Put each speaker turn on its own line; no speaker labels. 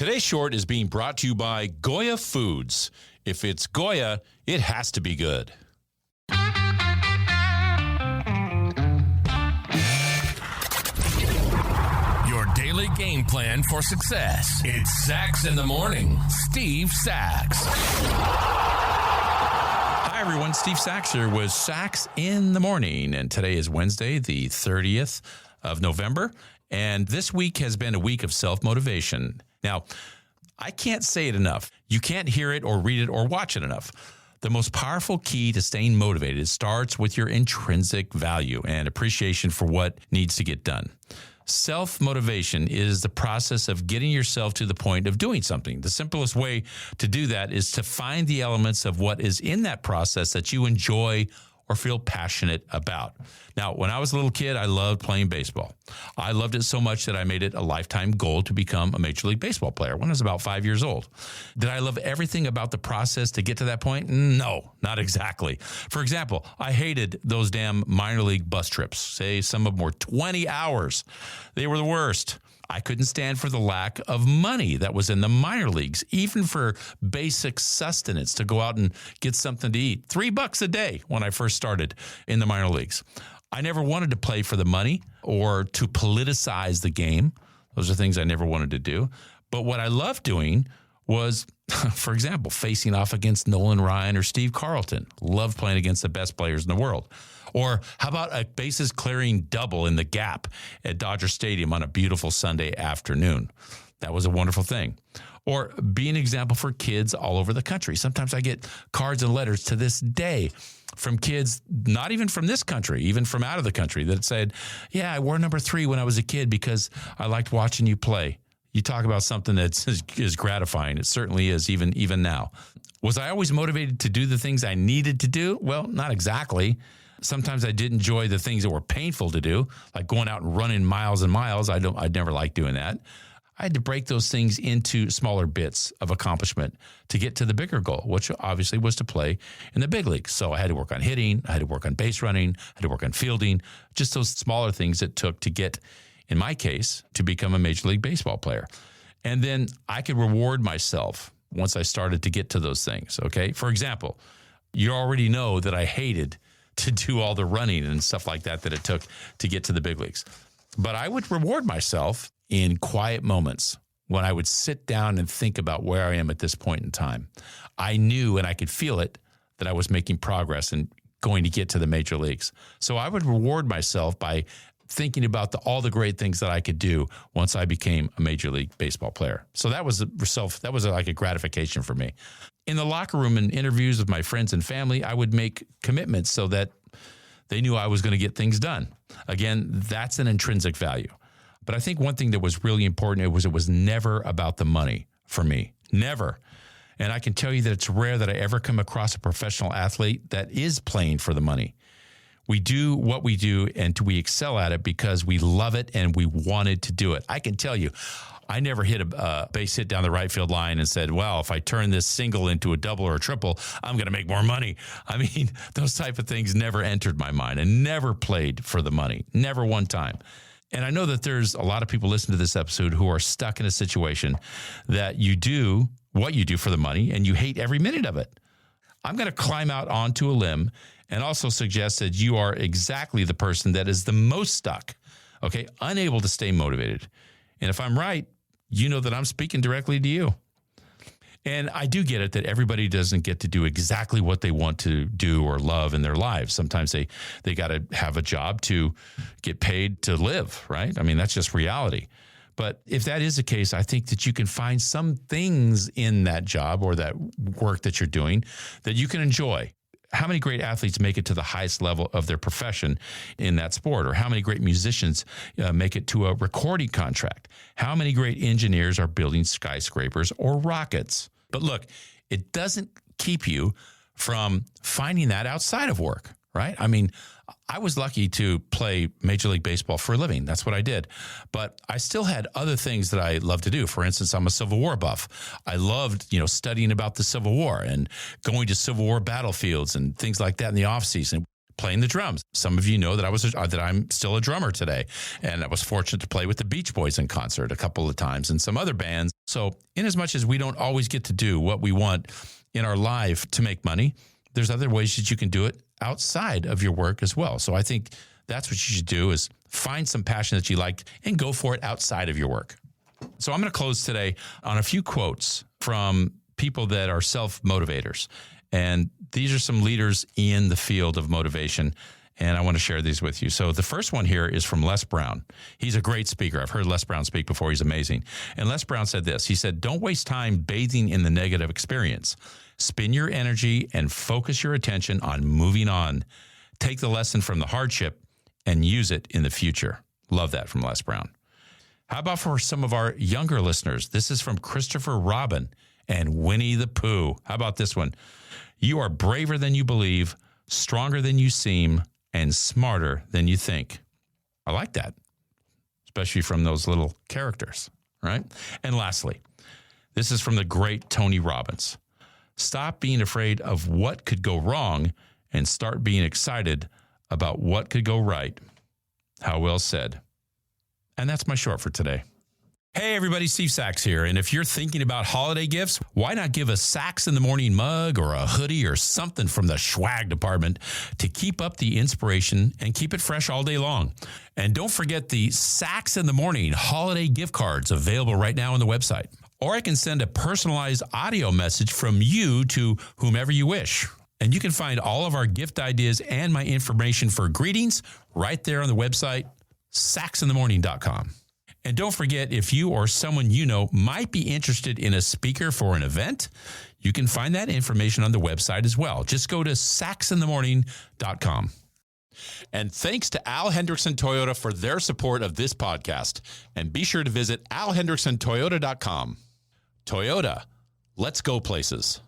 Today's short is being brought to you by Goya Foods. If it's Goya, it has to be good.
Your daily game plan for success. It's Sax in the Morning. Steve Sax.
Hi, everyone. Steve Sax here with Sax in the Morning. And today is Wednesday, the 30th of November. And this week has been a week of self-motivation. Now, I can't say it enough. You can't hear it or read it or watch it enough. The most powerful key to staying motivated starts with your intrinsic value and appreciation for what needs to get done. Self-motivation is the process of getting yourself to the point of doing something. The simplest way to do that is to find the elements of what is in that process that you enjoy or feel passionate about. Now, when I was a little kid, I loved playing baseball. I loved it so much that I made it a lifetime goal to become a Major League Baseball player when I was about 5 years old. Did I love everything about the process to get to that point? No, not exactly. For example, I hated those damn minor league bus trips. Say some of them were 20 hours. They were the worst. I couldn't stand for the lack of money that was in the minor leagues, even for basic sustenance to go out and get something to eat. $3 a day when I first started in the minor leagues. I never wanted to play for the money or to politicize the game. Those are things I never wanted to do. But what I loved doing was, for example, facing off against Nolan Ryan or Steve Carlton. Loved playing against the best players in the world. Or how about a bases clearing double in the gap at Dodger Stadium on a beautiful Sunday afternoon? That was a wonderful thing. Or be an example for kids all over the country. Sometimes I get cards and letters to this day from kids, not even from this country, even from out of the country, that said, yeah, I wore number 3 when I was a kid because I liked watching you play. You talk about something that is gratifying. It certainly is, even now. Was I always motivated to do the things I needed to do? Well, not exactly. Sometimes I did enjoy the things that were painful to do, like going out and running miles and miles. I'd never liked doing that. I had to break those things into smaller bits of accomplishment to get to the bigger goal, which obviously was to play in the big leagues. So I had to work on hitting, I had to work on base running, I had to work on fielding, just those smaller things it took to get, in my case, to become a Major League Baseball player. And then I could reward myself once I started to get to those things, okay? For example, you already know that I hated to do all the running and stuff like that it took to get to the big leagues. But I would reward myself in quiet moments when I would sit down and think about where I am at this point in time. I knew and I could feel it that I was making progress and going to get to the major leagues. So I would reward myself by thinking about all the great things that I could do once I became a Major League Baseball player. So that was like a gratification for me. In the locker room and interviews with my friends and family, I would make commitments so that they knew I was going to get things done. Again, that's an intrinsic value. But I think one thing that was really important, it was never about the money for me. Never. And I can tell you that it's rare that I ever come across a professional athlete that is playing for the money. We do what we do and we excel at it because we love it and we wanted to do it. I can tell you, I never hit a base hit down the right field line and said, well, if I turn this single into a double or a triple, I'm going to make more money. I mean, those type of things never entered my mind and never played for the money, never one time. And I know that there's a lot of people listening to this episode who are stuck in a situation that you do what you do for the money and you hate every minute of it. I'm going to climb out onto a limb and also suggest that you are exactly the person that is the most stuck, okay, unable to stay motivated. And if I'm right, you know that I'm speaking directly to you. And I do get it that everybody doesn't get to do exactly what they want to do or love in their lives. Sometimes they got to have a job to get paid to live, right? I mean, that's just reality. But if that is the case, I think that you can find some things in that job or that work that you're doing that you can enjoy. How many great athletes make it to the highest level of their profession in that sport? Or how many great musicians make it to a recording contract? How many great engineers are building skyscrapers or rockets? But look, it doesn't keep you from finding that outside of work, right? I mean, I was lucky to play Major League Baseball for a living. That's what I did. But I still had other things that I loved to do. For instance, I'm a Civil War buff. I loved, studying about the Civil War and going to Civil War battlefields and things like that in the off season. Playing the drums. Some of you know that I'm still a drummer today, and I was fortunate to play with the Beach Boys in concert a couple of times and some other bands. So in as much as we don't always get to do what we want in our life to make money, there's other ways that you can do it outside of your work as well. So I think that's what you should do, is find some passion that you like and go for it outside of your work. So I'm going to close today on a few quotes from people that are self-motivators. And these are some leaders in the field of motivation, and I want to share these with you. So the first one here is from Les Brown. He's a great speaker. I've heard Les Brown speak before. He's amazing. And Les Brown said this. He said, "Don't waste time bathing in the negative experience. Spin your energy and focus your attention on moving on. Take the lesson from the hardship and use it in the future." Love that from Les Brown. How about for some of our younger listeners? This is from Christopher Robin and Winnie the Pooh. How about this one? "You are braver than you believe, stronger than you seem, and smarter than you think." I like that, especially from those little characters, right? And lastly, this is from the great Tony Robbins. "Stop being afraid of what could go wrong and start being excited about what could go right." How well said. And that's my short for today. Hey everybody, Steve Sachs here. And if you're thinking about holiday gifts, why not give a Sachs in the Morning mug or a hoodie or something from the swag department to keep up the inspiration and keep it fresh all day long? And don't forget the Sachs in the Morning holiday gift cards available right now on the website. Or I can send a personalized audio message from you to whomever you wish. And you can find all of our gift ideas and my information for greetings right there on the website, sachsinthemorning.com. And don't forget, if you or someone you know might be interested in a speaker for an event, you can find that information on the website as well. Just go to sachsinthemorning.com. And thanks to Al Hendrickson Toyota for their support of this podcast. And be sure to visit alhendricksontoyota.com. Toyota, let's go places.